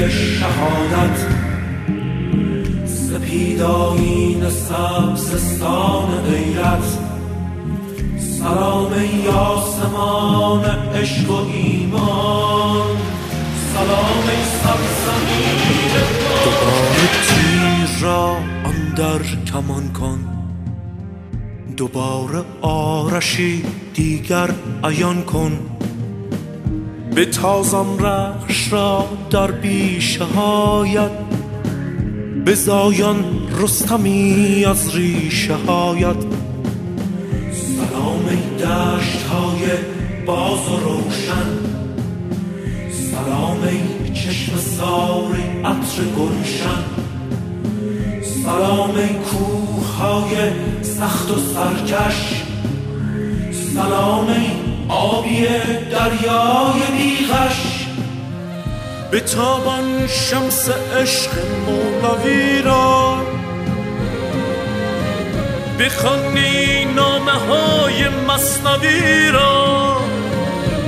شهادت، سپیدایین سبزستان غیرت. سلام ای آسمان عشق و ایمان، سلام ای سرزمین دوباره تیر را آن در کمان کن، دوباره آرشی دیگر عیان کن. بتازم رخش را در بیشه هایت، بزاین رستمی از ریشه هایت. سلام ای دشت های باز و روشن، سلام ای چشم سار عطر گلشن. سلام ای کوه های سخت و سرکش، سلام ای آبی دریای بیغش. بتابان شمس عشق مولوی را، بخوانی نامه های مثنوی را.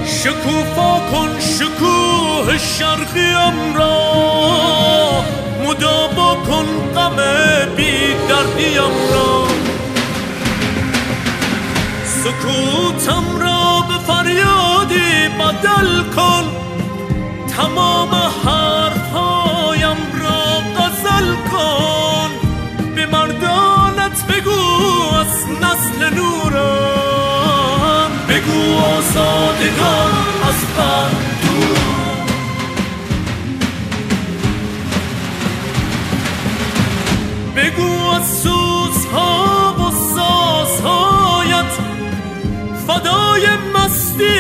شکوفا کن شکوه شرقیم را، مداوا کن غم بی دردیم را. سکوتم را به فریادی بدل کن، تمام حرفهایم را غزل کن. به مردانت بگو از نسل نوران، بگو آزادگان از بند دوران. بگو از سوزها و سازهایت، فدای مستی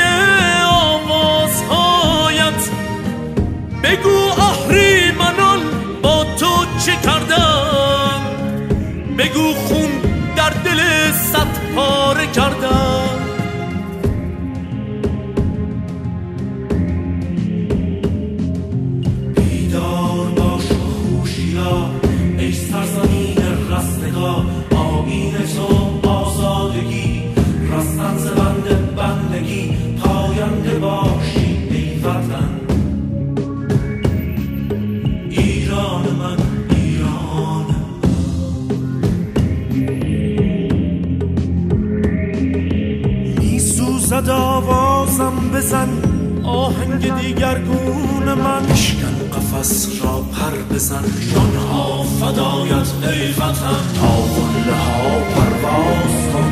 آوازهایت. بگو اهریمنان با تو چه کردن، بگو خون در دل صد پاره کردن. بیدار باش و هوشیار ای سرزمین رستگار، آیین تو آزادگی، رستن ز بند بندگی. پاینده باشی ای وطن، ایران من، ایران من. میسوزد آوازم بزن آهنگ دیگرگون من، اشکن قفس را پر بزن جانها فدایت ای وطن. تا قله ها پرواز کن،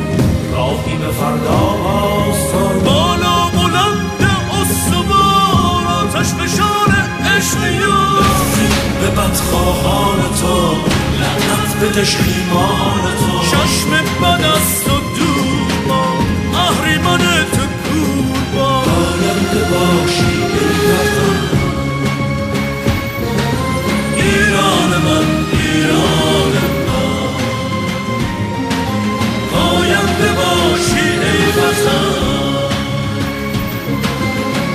راهی به فردا باز کن. بالا بلند استوار آتش فشان عشق یار، به بدخواهان تو لعنت به دشخیمان تو. چشم بد از تو دور با، اهریمن تو کور با. پاینده باشی ای وطن، ایران من، ایران من. پاینده باشی ای وطن،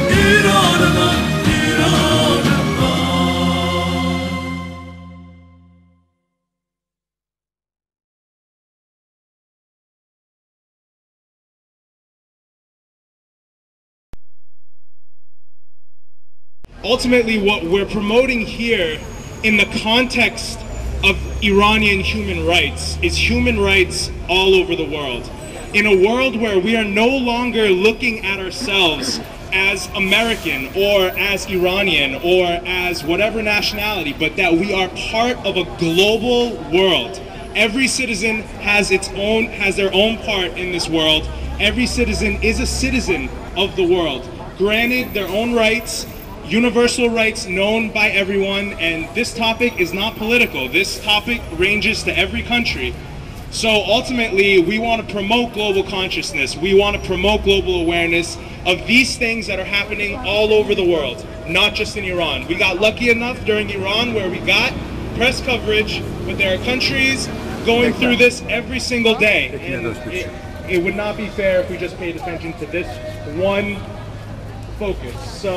ایران من، ایران من. Ultimately, what we're promoting here in the context of Iranian human rights is human rights all over the world. In a world where we are no longer looking at ourselves as American or as Iranian or as whatever nationality, but that we are part of a global world. Every citizen has their own part in this world. Every citizen is a citizen of the world, granted their own rights, universal rights known by everyone. And this topic is not political. This topic ranges to every country. So ultimately, we want to promote global consciousness. We want to promote global awareness of these things that are happening all over the world, not just in Iran. We got lucky enough during Iran where we got press coverage, but there are countries going through this every single day. And it would not be fair if we just paid attention to this one focus. So